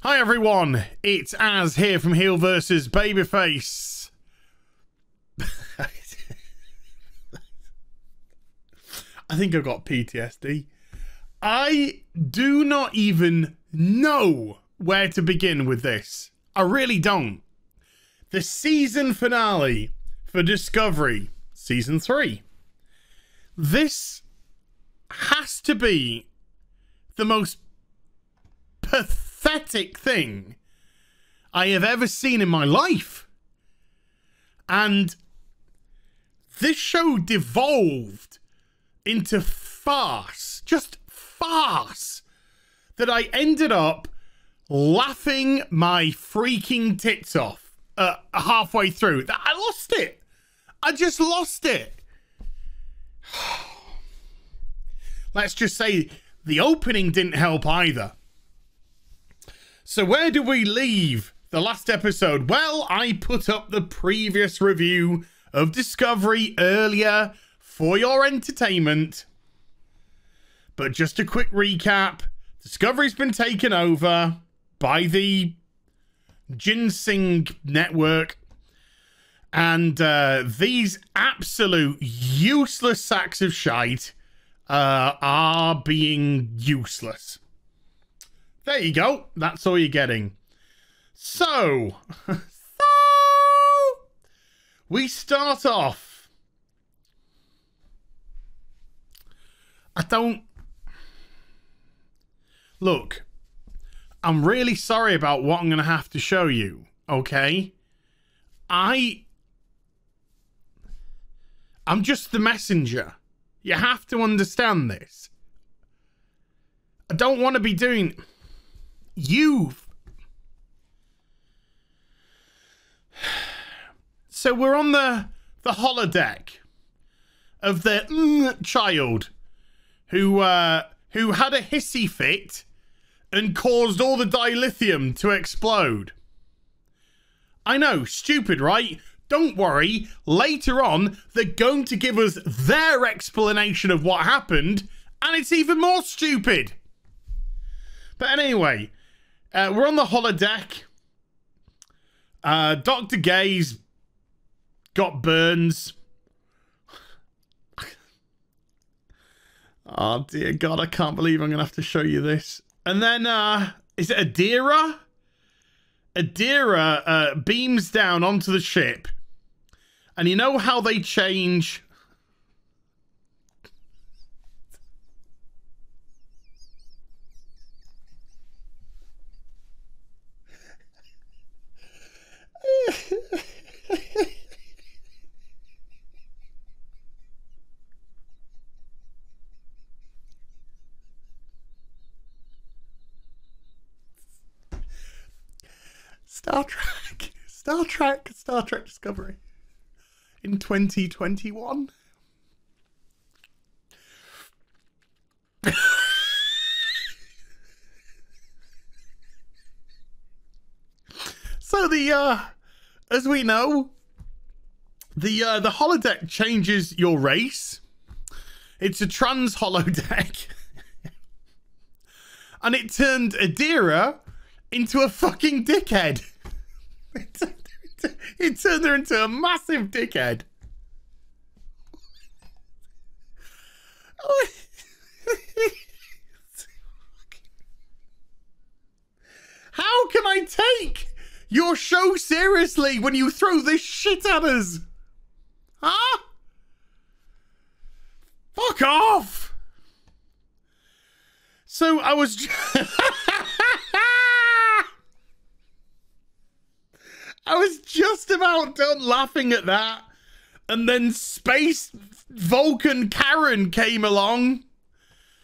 Hi everyone, it's Az here from HeelvsBabyface. I think I've got PTSD. I do not even know where to begin with this. I really don't. The season finale for Discovery, Season 3. This has to be the most pathetic thing I have ever seen in my life. And this show devolved into farce, just farce, that I ended up laughing my freaking tits off halfway through. I lost it. I just lost it. Let's just say the opening didn't help either. So where do we leave the last episode? Well, I put up the previous review of Discovery earlier for your entertainment. But just a quick recap. Discovery's been taken over by the Ginseng Network. And these absolute useless sacks of shite are being useless. There you go. That's all you're getting. So we start off. Look, I'm really sorry about what I'm going to have to show you, okay? I'm just the messenger. You have to understand this. I don't want to be doing... So we're on the holodeck of the child who had a hissy fit and caused all the dilithium to explode. I know, stupid, right? Don't worry, later on they're going to give us their explanation of what happened, and it's even more stupid. But anyway, we're on the holodeck. Dr. Gay's got burns. Oh dear God, I can't believe I'm gonna have to show you this. And then is it Adira? Adira beams down onto the ship. And you know how they change? Star Trek Discovery in 2021. So as we know, the holodeck changes your race. It's a trans holodeck. And it turned Adira into a fucking dickhead. It turned her into a massive dickhead. How can I take your show seriously when you throw this shit at us? Huh? Fuck off. So I was... I was just about done laughing at that. And then Space Vulcan Karen came along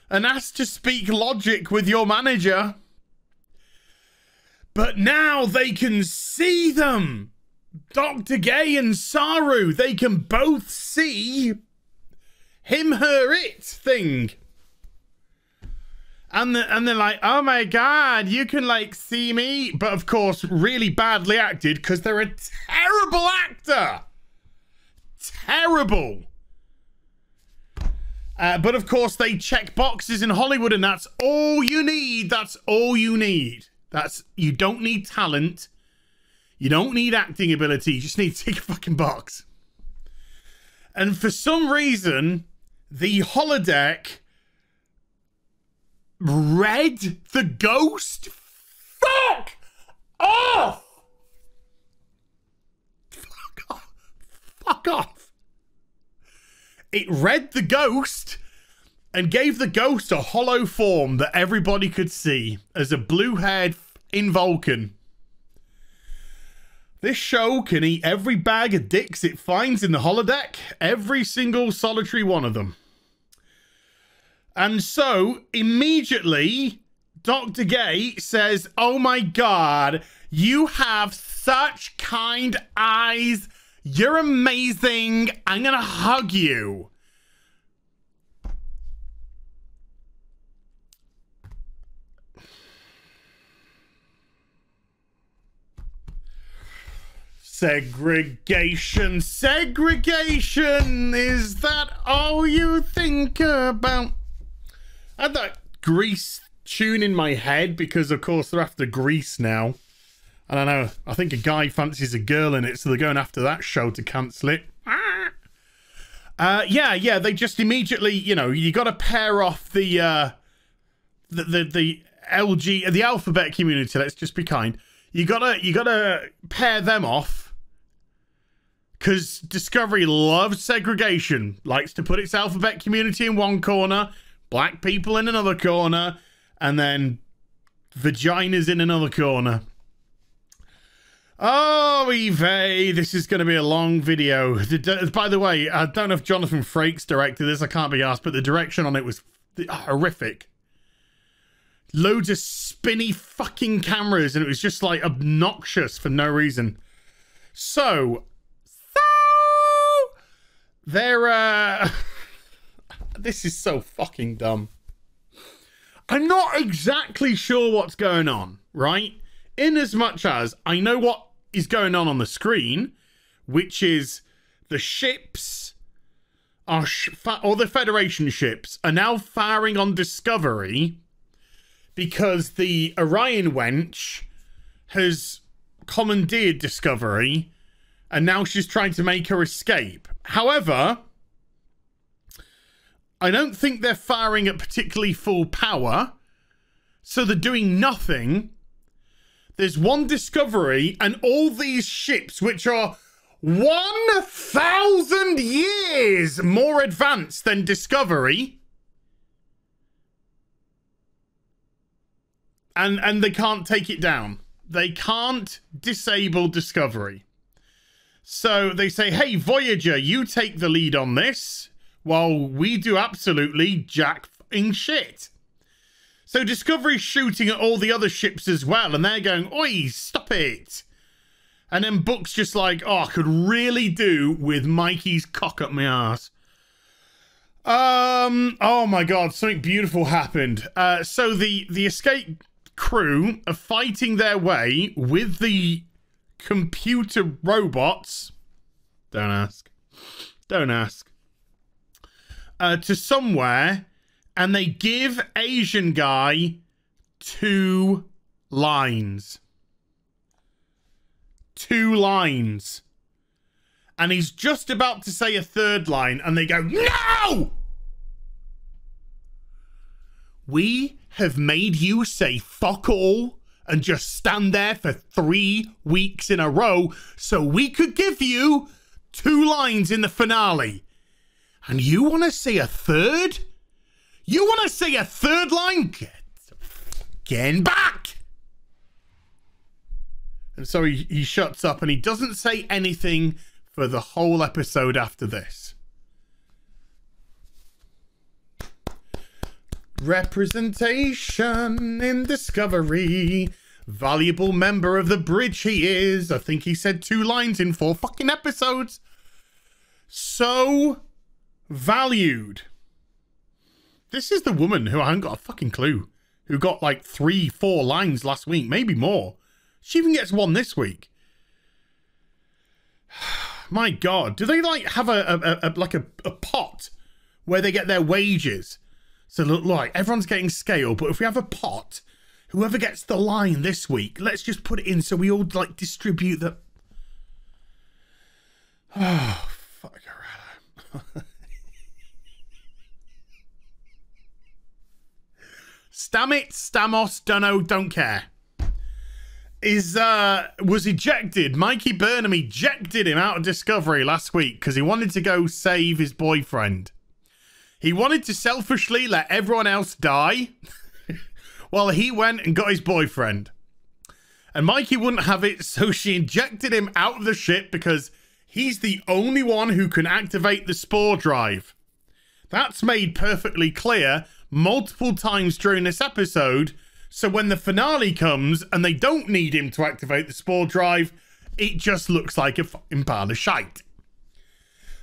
and asked to speak logic with your manager. But now they can see them. Dr. Gay and Saru, they can both see him, her, it thing. And they're like, oh my God, you can like see me. But of course, really badly acted because they're a terrible actor. Terrible. But of course, they check boxes in Hollywood and that's all you need. That's all you need. You don't need talent. You don't need acting ability. You just need to tick a fucking box. And for some reason, the holodeck read the ghost. Fuck off! Fuck off. Fuck off. It read the ghost and gave the ghost a hollow form that everybody could see as a blue-haired Vulcan. This show can eat every bag of dicks it finds in the holodeck, every single solitary one of them. And so, immediately, Dr. Gay says, oh my God, you have such kind eyes. You're amazing. I'm gonna hug you. Segregation, segregation, is that all you think about? I had that Grease tune in my head because, of course, they're after Grease now. I don't know, I think a guy fancies a girl in it, so they're going after that show to cancel it. Yeah, they just immediately, you know, you got to pair off the alphabet community, let's just be kind. You gotta pair them off. Because Discovery loves segregation. Likes to put its alphabet community in one corner, black people in another corner, and then vaginas in another corner. Oh, Eve, this is going to be a long video. By the way, I don't know if Jonathan Frakes directed this. I can't be asked, but the direction on it was horrific. Loads of spinny fucking cameras, and it was just like obnoxious for no reason. So they're this is so fucking dumb. I'm not exactly sure what's going on, right? In as much as I know what is going on the screen, which is the ships are or the Federation ships are now firing on Discovery because the Orion wench has commandeered Discovery and now she's trying to make her escape. However, I don't think they're firing at particularly full power, so they're doing nothing. There's one Discovery and all these ships which are 1,000 years more advanced than Discovery. And they can't take it down. They can't disable Discovery. So they say, hey, Voyager, you take the lead on this while we do absolutely jack-f***ing shit. So Discovery's shooting at all the other ships as well, and they're going, oi, stop it. And then Book's just like, oh, I could really do with Mikey's cock up my ass. Oh my God, something beautiful happened. So the escape crew are fighting their way with the computer robots. Don't ask. Don't ask. To somewhere, and they give Asian guy 2 lines. 2 lines. And he's just about to say a 3rd line, and they go, no! We have made you say fuck all and just stand there for 3 weeks in a row so we could give you 2 lines in the finale. And you want to say a 3rd? You want to say a 3rd line? Get back! And so he shuts up and he doesn't say anything for the whole episode after this. Representation in Discovery. Valuable member of the bridge he is. I think he said 2 lines in 4 fucking episodes. So valued. This is the woman who I haven't got a fucking clue. Who got like 3-4 lines last week. Maybe more. She even gets 1 this week. My God. Do they like have a pot where they get their wages? So look, like everyone's getting scale, but if we have a pot, Whoever gets the line this week, let's just put it in so we all like distribute the... Oh, fuck. Stamit, Stamos, dunno, don't care. Was ejected. Mikey Burnham ejected him out of Discovery last week because he wanted to go save his boyfriend. He wanted to selfishly let everyone else die while he went and got his boyfriend. And Mikey wouldn't have it, so she ejected him out of the ship because he's the only one who can activate the spore drive. That's made perfectly clear multiple times during this episode, so when the finale comes and they don't need him to activate the spore drive, it just looks like a fucking pile of shite.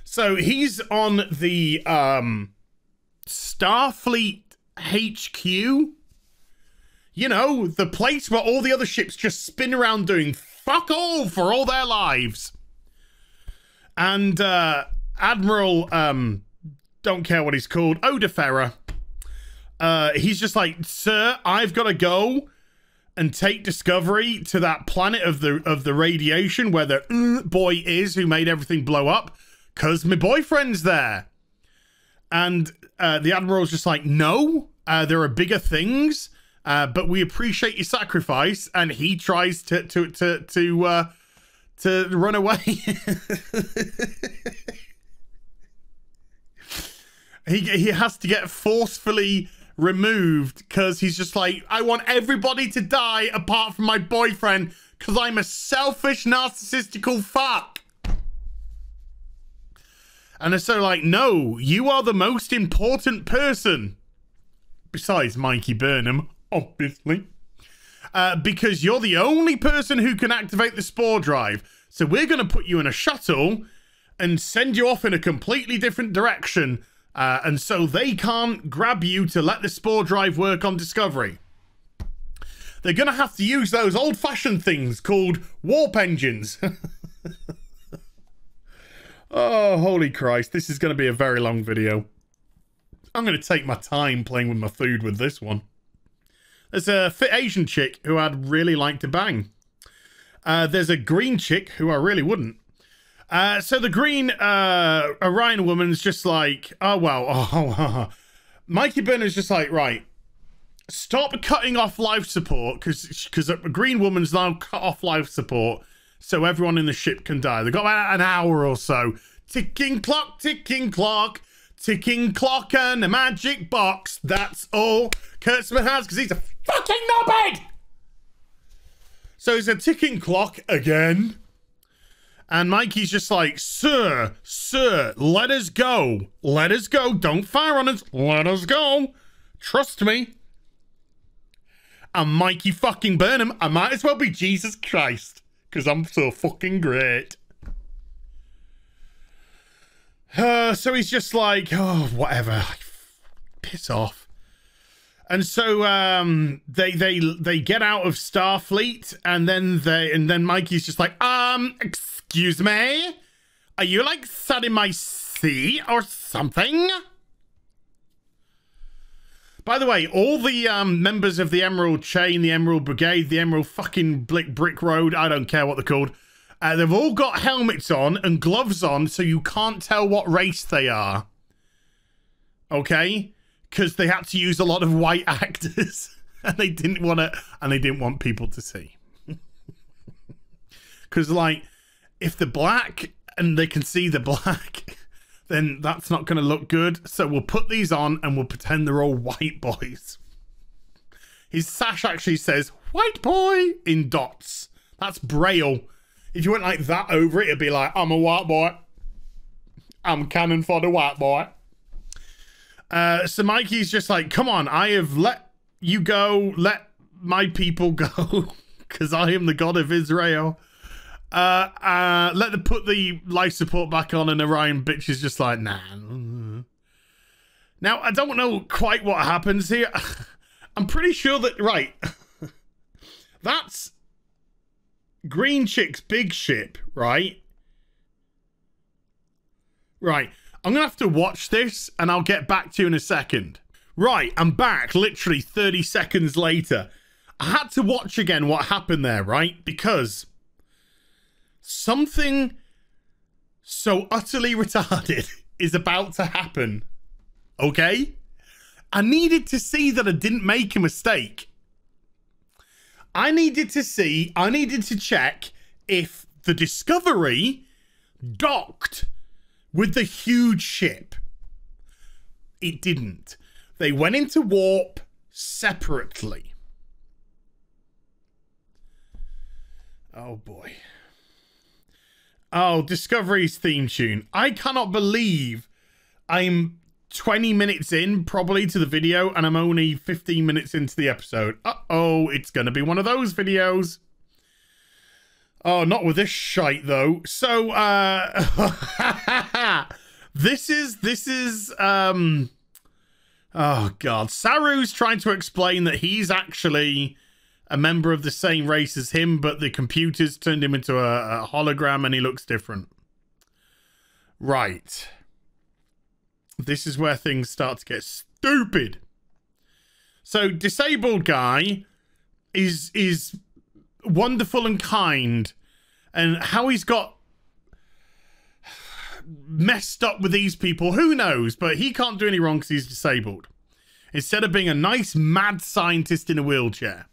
So he's on the Starfleet HQ, you know, the place where all the other ships just spin around doing fuck all for all their lives. And Admiral, don't care what he's called, Odafera, he's just like, sir, I've got to go and take Discovery to that planet of the radiation where the boy is who made everything blow up, because my boyfriend's there. And the Admiral's just like, no, there are bigger things, but we appreciate your sacrifice. And he tries to run away. he has to get forcefully removed because he's just like, I want everybody to die apart from my boyfriend because I'm a selfish, narcissistical fuck. And they're so like, no, you are the most important person. Besides Mikey Burnham, obviously. Because you're the only person who can activate the spore drive. So we're going to put you in a shuttle and send you off in a completely different direction. And so they can't grab you to let the spore drive work on Discovery. They're going to have to use those old-fashioned things called warp engines. Oh, holy Christ. This is going to be a very long video. I'm going to take my time playing with my food with this one. There's a fit Asian chick who I'd really like to bang. There's a green chick who I really wouldn't. So the green Orion woman's just like, oh, well, Mikey Burnham's just like, right, stop cutting off life support because a green woman's now cut off life support so everyone in the ship can die. They've got about an hour or so. Ticking clock, ticking clock, ticking clock and a magic box. That's all Kurtzman has because he's a fucking knobhead. So it's a ticking clock again. And Mikey's just like, sir, let us go. Let us go. Don't fire on us. Let us go. Trust me. I'm Mikey fucking Burnham. I might as well be Jesus Christ. Because I'm so fucking great. So he's just like, oh, whatever. Piss off. And so they get out of Starfleet, and then Mikey's just like, excuse me? Are you like setting my sea or something? By the way, all the members of the Emerald Chain, the Emerald Brigade, the Emerald fucking Brick Road, I don't care what they're called, they've all got helmets on and gloves on so you can't tell what race they are. Okay? Because they had to use a lot of white actors and they didn't want people to see. Because like, if they're black and they can see the black, then that's not going to look good. So we'll put these on and we'll pretend they're all white boys. His sash actually says, white boy, in dots. That's Braille. If you went like that over it, it'd be like, I'm a white boy. I'm cannon for the white boy. So Mikey's just like, come on, I have let you go. Let my people go. Because I am the God of Israel. Let them put the life support back on, and Orion bitch is just like, nah. Now, I don't know quite what happens here. I'm pretty sure that, right, that's Green Chick's big ship, right? Right, I'm gonna have to watch this, and I'll get back to you in a second. Right, I'm back, literally 30 seconds later. I had to watch again what happened there, right? Because something so utterly retarded is about to happen, okay? I needed to see that I didn't make a mistake. I needed to check if the Discovery docked with the huge ship. It didn't. They went into warp separately. Oh boy. Oh, Discovery's theme tune. I cannot believe I'm 20 minutes in probably to the video and I'm only 15 minutes into the episode. Uh-oh, it's going to be one of those videos. Oh, not with this shite though. So, this is, oh God. Saru's trying to explain that he's actually a member of the same race as him, but the computers turned him into a hologram and he looks different. Right. This is where things start to get stupid. So, disabled guy is wonderful and kind, and how he's got messed up with these people, who knows? But he can't do any wrong because he's disabled. Instead of being a nice mad scientist in a wheelchair,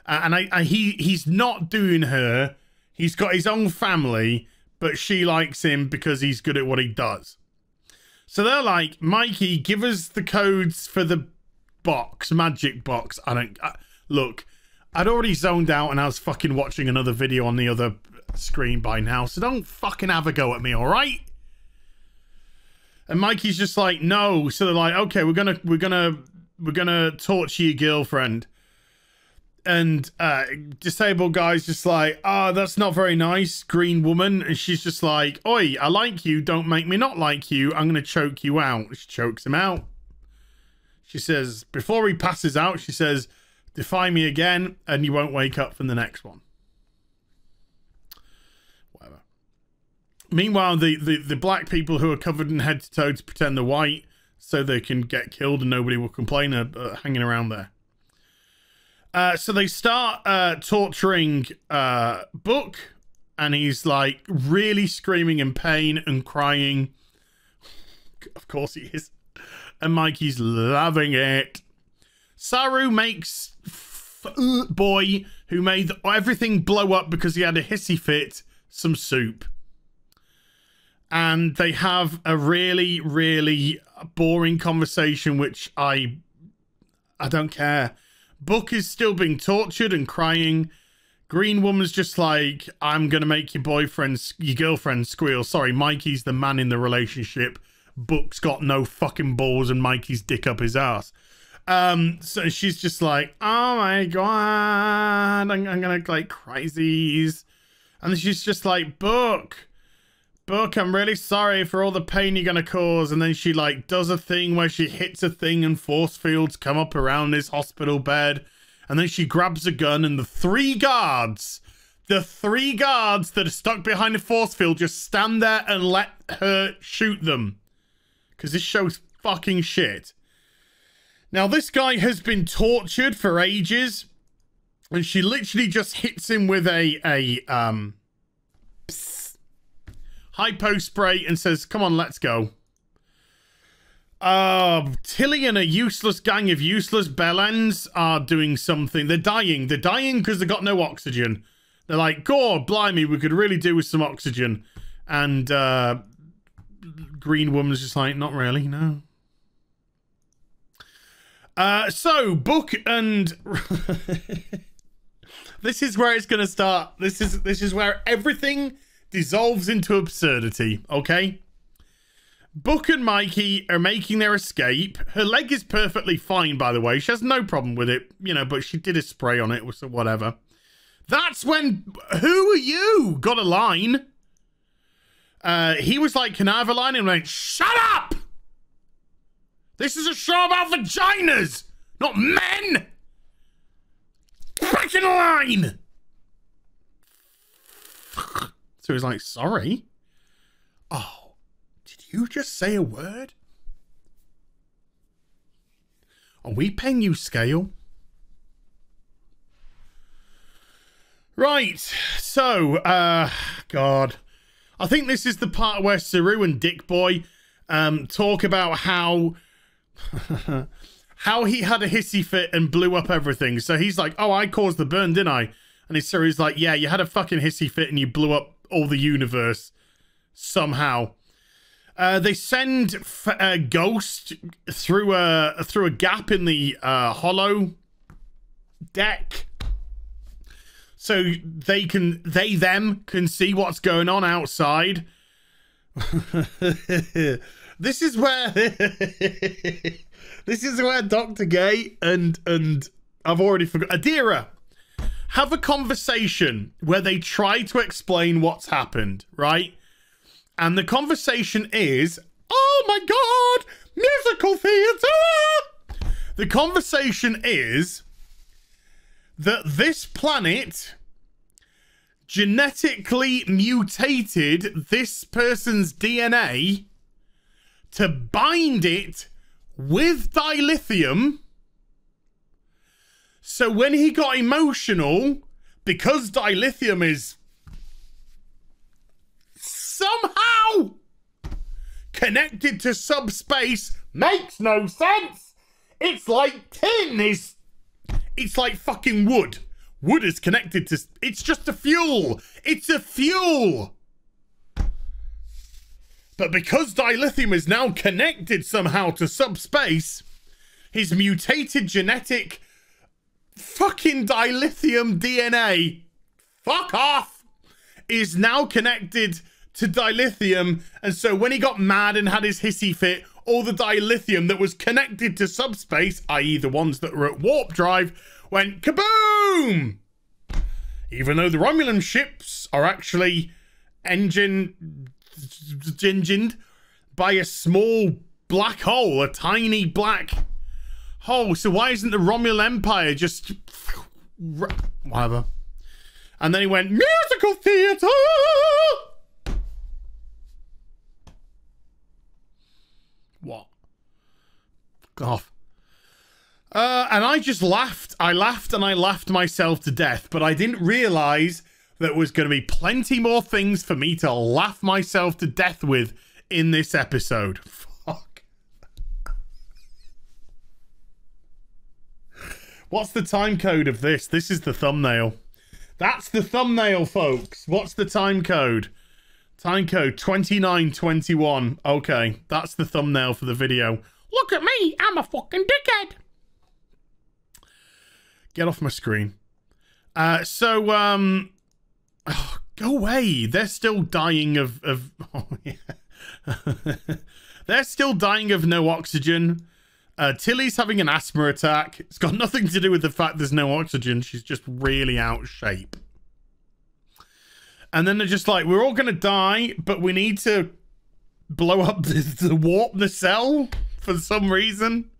and he's not doing her. He's got his own family, but she likes him because he's good at what he does. So they're like, Mikey, give us the codes for the box, magic box. Look, I'd already zoned out and I was fucking watching another video on the other screen by now, so don't fucking have a go at me, all right? And Mikey's just like, no. So they're like, okay, we're gonna torture your girlfriend. And disabled guy's just like, oh, that's not very nice, green woman. And she's just like, oi, I like you, don't make me not like you, I'm gonna choke you out. She chokes him out. She says, before he passes out, she says, defy me again and you won't wake up from the next one. Whatever. Meanwhile, the black people who are covered in head to toe to pretend they're white so they can get killed and nobody will complain are hanging around there. So they start torturing Book, and he's like really screaming in pain and crying. Of course he is. And Mikey's loving it. Saru makes boy who made everything blow up because he had a hissy fit some soup. And they have a really, really boring conversation, which I don't care. Book is still being tortured and crying. Green woman's just like, I'm gonna make your girlfriend squeal. Sorry, Mikey's the man in the relationship. Book's got no fucking balls and Mikey's dick up his ass. So she's just like, oh my God, I'm gonna like crazies. And then she's just like, Book, I'm really sorry for all the pain you're gonna cause. And then she like does a thing where she hits a thing and force fields come up around this hospital bed. And then she grabs a gun and the three guards that are stuck behind the force field just stand there and let her shoot them. Because this show's fucking shit. Now this guy has been tortured for ages. And she literally just hits him with a hypo spray and says, come on, let's go. Tilly and a useless gang of useless bellends are doing something. They're dying. They're dying because they've got no oxygen. They're like, God, blimey, we could really do with some oxygen. And green woman's just like, not really, no. So, Book and... This is where it's going to start. This is where everything dissolves into absurdity, okay? Book and Mikey are making their escape. Her leg is perfectly fine, by the way. She has no problem with it, you know, but she did a spray on it, so whatever. That's when, who are you? Got a line. He was like, can I have a line? And went, shut up! This is a show about vaginas, not men! Back in line! So he's like, sorry? Oh, did you just say a word? Are we paying you scale? Right, so, God. I think this is the part where Saru and Dick Boy talk about how how he had a hissy fit and blew up everything. So he's like, oh, I caused the burn, didn't I? And his Saru's like, yeah, you had a fucking hissy fit and you blew up all the universe somehow. They send a ghost through a gap in the hollow deck, so them can see what's going on outside. This is where Dr. Gay and I've already forgot Adira have a conversation where they try to explain what's happened, right? And the conversation is, oh my God, musical theater! The conversation is that this planet genetically mutated this person's DNA to bind it with dilithium. So when he got emotional, because dilithium is somehow connected to subspace, makes no sense. It's like tin is, it's like fucking wood. Wood is connected to, it's just a fuel. It's a fuel. But because dilithium is now connected somehow to subspace, his mutated genetic fucking dilithium DNA, fuck off, is now connected to dilithium. And so when he got mad and had his hissy fit, all the dilithium that was connected to subspace, i.e. the ones that were at warp drive, went kaboom! Even though the Romulan ships are actually engined by a small black hole, a tiny black hole. So why isn't the Romulan Empire just whatever? And then he went, musical theater! What? Fuck off. And I just laughed. I laughed and I laughed myself to death, but I didn't realize there was going to be plenty more things for me to laugh myself to death with in this episode. Fuck. What's the time code of this? This is the thumbnail. That's the thumbnail, folks. What's the time code? Time code 2921. Okay, that's the thumbnail for the video. Look at me, I'm a fucking dickhead. Get off my screen. Oh, go away. They're still dying of oh, yeah. They're still dying of no oxygen. Tilly's having an asthma attack. It's got nothing to do with the fact there's no oxygen. She's just really out of shape. And then they're just like, we're all going to die, but we need to blow up the warp the cell for some reason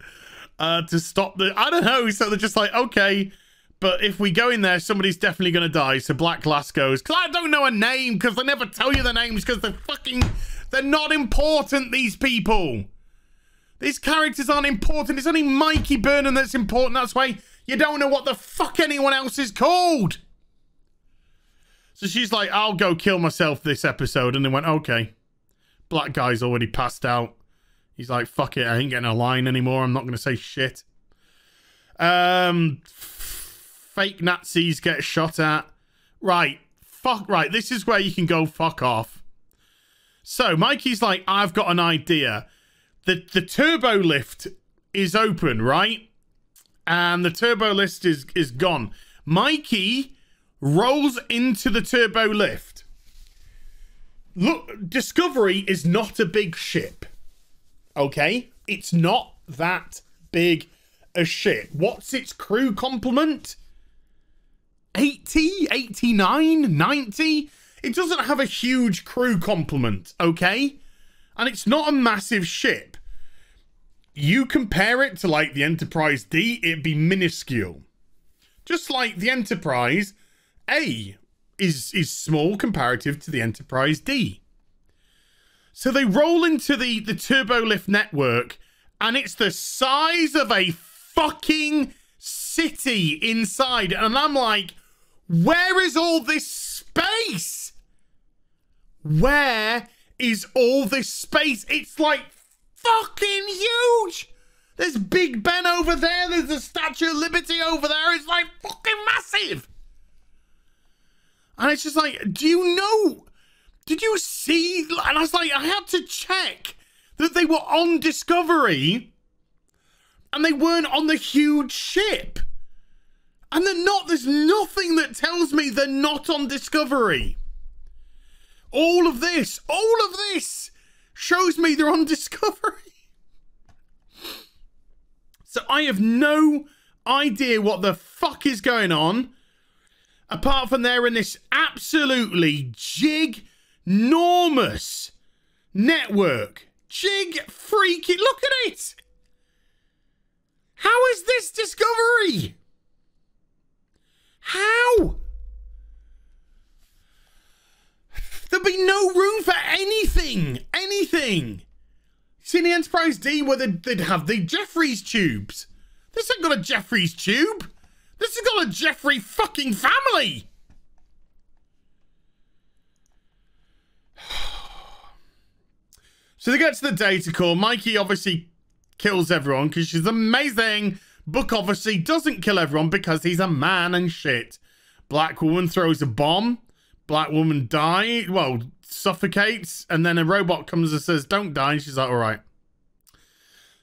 to stop the... I don't know. So they're just like, okay, but if we go in there, somebody's definitely going to die. So Black Glass goes, because I don't know a name, because they never tell you their names, because they're not important, these people. These characters aren't important. It's only Mikey Burnham that's important. That's why you don't know what the fuck anyone else is called. So she's like, I'll go kill myself this episode. And they went, okay. Black guy's already passed out. He's like, fuck it. I ain't getting a line anymore. I'm not going to say shit. Fake Nazis get shot at. Right. Fuck. Right. This is where you can go fuck off. So Mikey's like, I've got an idea. The turbo lift is open, right? And the turbo lift is gone. Mikey rolls into the turbo lift. Look, Discovery is not a big ship. Okay? It's not that big a ship. What's its crew complement? 80, 89, 90? It doesn't have a huge crew complement, okay? And it's not a massive ship. You compare it to like the Enterprise D, it'd be minuscule. Just like the Enterprise A is small comparative to the Enterprise D. So they roll into the turbo lift network, and it's the size of a fucking city inside. And I'm like, Where is all this space? Where is all this space? It's like fucking huge. There's Big Ben over there. There's the Statue of Liberty over there. It's like fucking massive. And it's just like, do you know? Did you see? And I was like, I had to check that they were on Discovery and they weren't on the huge ship. And they're not. There's nothing that tells me they're not on Discovery. All of this shows me they're on Discovery. So I have no idea what the fuck is going on. Apart from they're in this absolutely ginormous network. Freaky. Look at it. How is this Discovery? How? There'd be no room for anything. Anything. See the Enterprise D where they'd have the Jeffries tubes. This ain't got a Jeffries tube. This has got a Jeffrey fucking family. So they get to the data call. Mikey obviously kills everyone because she's amazing. Book obviously doesn't kill everyone because he's a man and shit. Black woman throws a bomb. Black woman dies. Well, suffocates. And then a robot comes and says, don't die. And she's like, all right.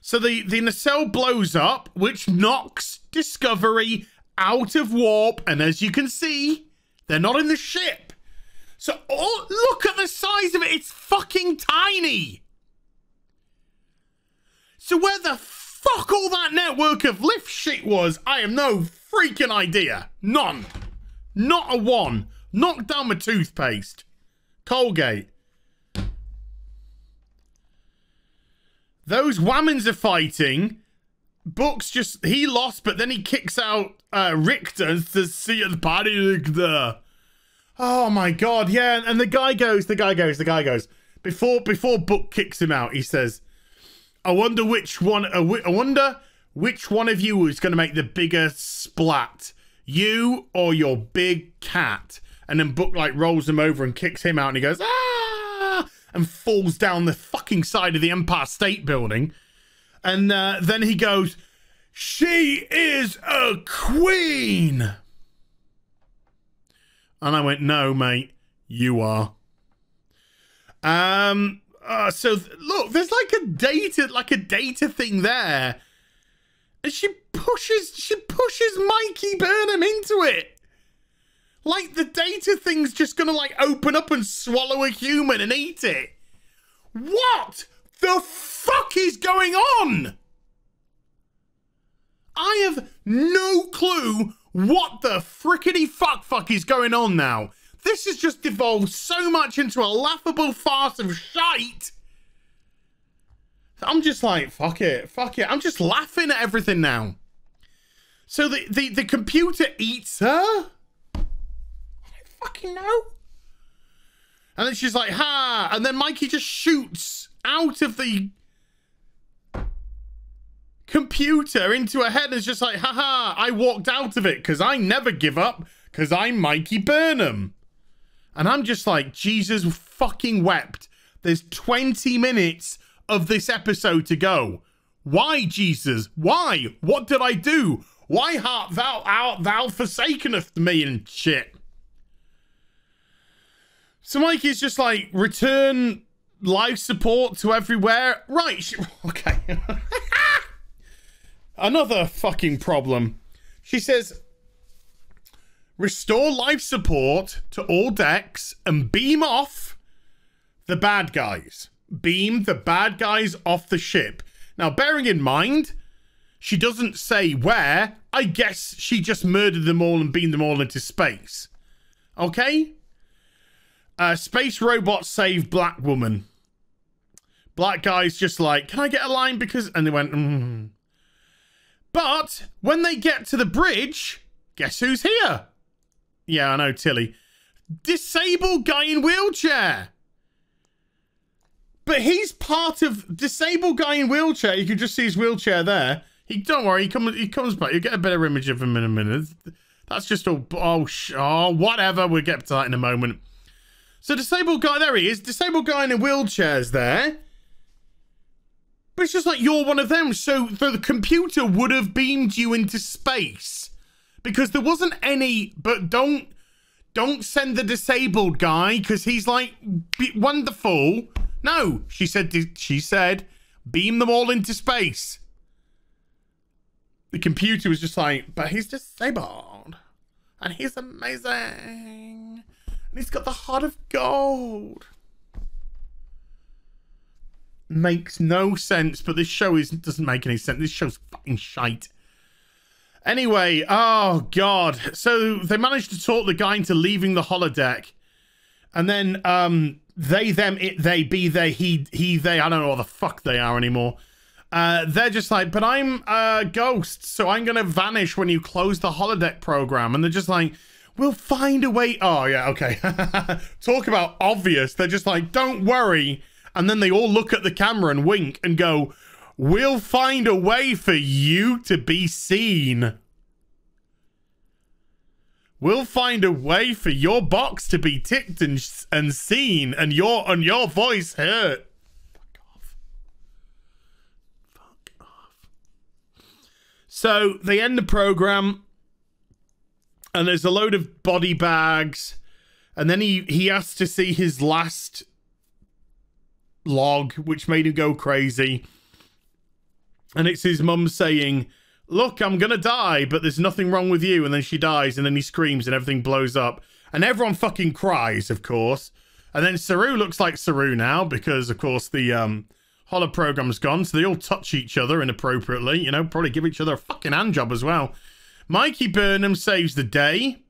So the nacelle blows up, which knocks Discovery out of warp. And as you can see, they're not in the ship. So look at the size of it. It's fucking tiny. So where the fuck all that network of lift shit was, I have no freaking idea. None. Not a one. Knock down my toothpaste. Colgate. Those whammons are fighting. Book's just, he lost, but then he kicks out Richter and says, see you at the party, Richter. Oh my God, yeah. And the guy goes. Before Book kicks him out, he says, I wonder which one of you is going to make the bigger splat. You or your big cat. And then Book like rolls him over and kicks him out and he goes, ah, and falls down the fucking side of the Empire State Building. And then he goes, she is a queen. And I went, no, mate, you are. So look, there's like a data thing there. And she pushes Mikey Burnham into it. Like the data thing's just gonna like open up and swallow a human and eat it. What the fuck is going on? I have no clue what the frickety fuck is going on now. This has just devolved so much into a laughable farce of shite. I'm just like, fuck it. I'm just laughing at everything now. So the computer eats her? I don't fucking know. And then she's like, ha. And then Mikey just shoots out of the computer into her head and is just like, haha, I walked out of it because I never give up because I'm Mikey Burnham. And I'm just like, Jesus fucking wept. There's 20 minutes of this episode to go. Why, Jesus? Why? What did I do? Why art thou forsakeneth me and shit? So Mikey's just like, return life support to everywhere. Right. Okay. Another fucking problem. She says, restore life support to all decks and beam off the bad guys. Beam the bad guys off the ship. Now, bearing in mind, she doesn't say where. I guess she just murdered them all and beamed them all into space. Okay? Space robots save black woman. Black guy's just like, can I get a line? Because... And they went, But when they get to the bridge, guess who's here? Yeah, I know, Tilly. Disabled guy in wheelchair. But he's part of disabled guy in wheelchair. You can just see his wheelchair there. Don't worry, he comes back. You'll get a better image of him in a minute. That's just all, whatever. We'll get to that in a moment. So disabled guy, there he is. Disabled guy in a wheelchair's there. But it's just like, you're one of them. So the computer would have beamed you into space. Because there wasn't any, but don't send the disabled guy, because he's like, wonderful. No, she said, beam them all into space. The computer was just like, but he's disabled. And he's amazing. And he's got the heart of gold. Makes no sense, but this show doesn't make any sense. This show's fucking shite. Anyway, oh god. So they managed to talk the guy into leaving the holodeck. And then they, them, it, they, be, they, he, they, I don't know what the fuck they are anymore. They're just like, but I'm a ghost, so I'm gonna vanish when you close the holodeck program. And they're just like, we'll find a way. Oh yeah, okay. Talk about obvious. They're just like, don't worry. And then they all look at the camera and wink and go, we'll find a way for you to be seen. We'll find a way for your box to be ticked and seen, and your voice heard. Fuck off. Fuck off. So they end the program, and there's a load of body bags, and then he has to see his last log, which made him go crazy. And it's his mum saying, look, I'm gonna die, but there's nothing wrong with you. And then she dies, and then he screams and everything blows up. And everyone fucking cries, of course. And then Saru looks like Saru now, because, of course, the holo program's gone. So they all touch each other inappropriately. You know, probably give each other a fucking hand job as well. Mikey Burnham saves the day.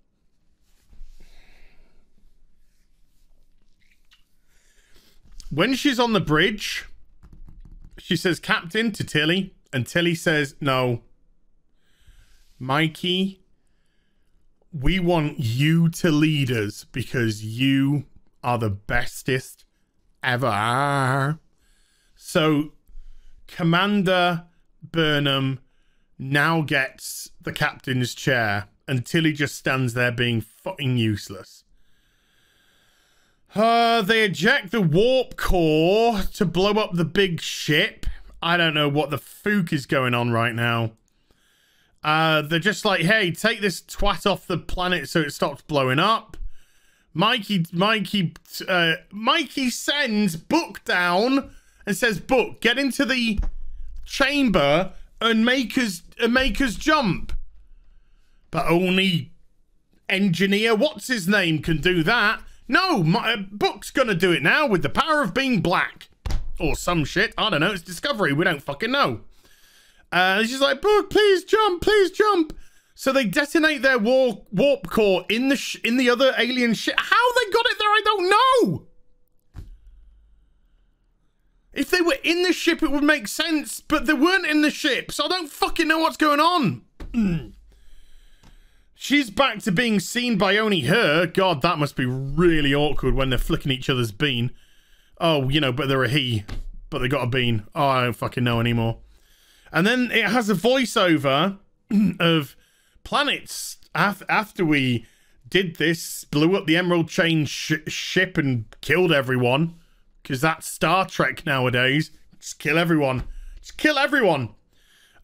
When she's on the bridge, she says, Captain, to Tilly. And Tilly says, no. Mikey, we want you to lead us because you are the bestest ever. So Commander Burnham now gets the captain's chair, and Tilly just stands there being fucking useless. They eject the warp core to blow up the big ship. I don't know what the fook is going on right now. They're just like, hey, take this twat off the planet so it stops blowing up. Mikey sends Book down and says, Book, get into the chamber and make us jump. But only engineer what's his name can do that. No, Book's gonna do it now with the power of being black. Or some shit. I don't know. It's Discovery. We don't fucking know. She's like, Book, please jump, please jump. So they detonate their warp core in the other alien ship. How they got it there, I don't know. If they were in the ship, it would make sense, but they weren't in the ship, so I don't fucking know what's going on. She's back to being seen by only her. God, that must be really awkward when they're flicking each other's bean. Oh, you know, but they're a he, but they got a bean. Oh, I don't fucking know anymore. And then it has a voiceover of planets after we did this, blew up the Emerald Chain ship and killed everyone. Because that's Star Trek nowadays. Just kill everyone. Just kill everyone.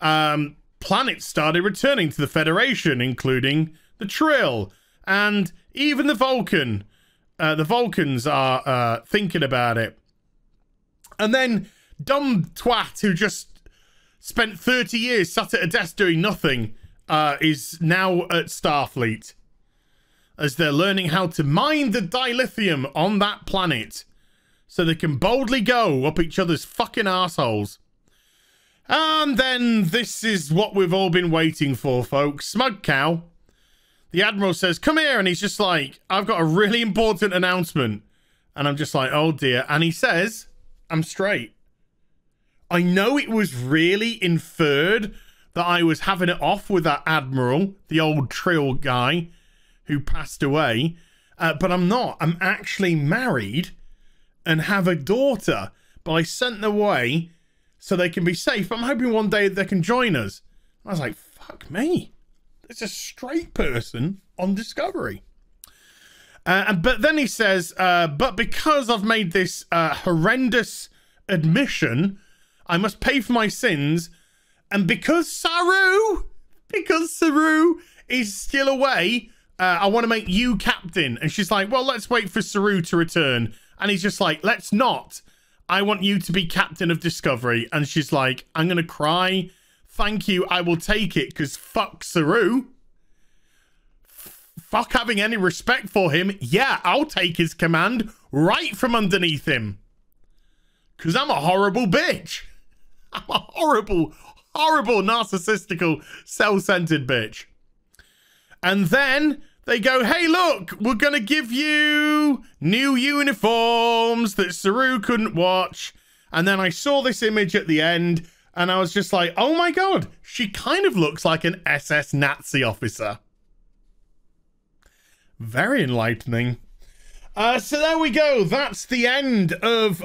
Planets started returning to the Federation, including the Trill and even the Vulcan. The Vulcans are thinking about it. And then dumb twat who just spent 30 years sat at a desk doing nothing is now at Starfleet. As they're learning how to mine the dilithium on that planet. So they can boldly go up each other's fucking assholes. And then this is what we've all been waiting for, folks. Smug Cow. The Admiral says, come here. And he's just like, I've got a really important announcement. And I'm just like, oh dear. And he says, I'm straight. I know it was really inferred that I was having it off with that Admiral, the old Trill guy who passed away. But I'm not. I'm actually married and have a daughter, but I sent them away so they can be safe. I'm hoping one day they can join us. I was like, fuck me. It's a straight person on Discovery. But then he says, but because I've made this horrendous admission, I must pay for my sins. And because Saru is still away, I want to make you captain. And she's like, well, let's wait for Saru to return. And he's just like, let's not. I want you to be captain of Discovery. And she's like, I'm going to cry. Thank you. I will take it because fuck Saru. Fuck having any respect for him. Yeah, I'll take his command right from underneath him. Because I'm a horrible bitch. I'm a horrible, horrible, narcissistical, self-centered bitch. And then they go, hey, look, we're going to give you new uniforms that Saru couldn't watch. And then I saw this image at the end and I was just like, oh my God, she kind of looks like an SS Nazi officer. Very enlightening. So there we go. That's the end of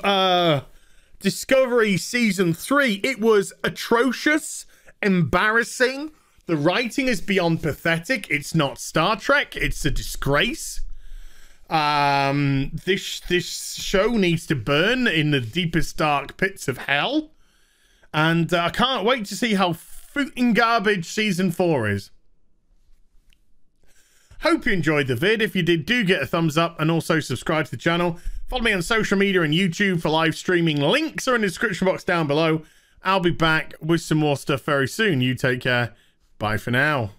Discovery Season 3. It was atrocious, embarrassing. The writing is beyond pathetic. It's not Star Trek. It's a disgrace. This show needs to burn in the deepest dark pits of hell. And I can't wait to see how fucking garbage Season 4 is. Hope you enjoyed the vid. If you did, do get a thumbs up and also subscribe to the channel. Follow me on social media and YouTube for live streaming. Links are in the description box down below. I'll be back with some more stuff very soon. You take care. Bye for now.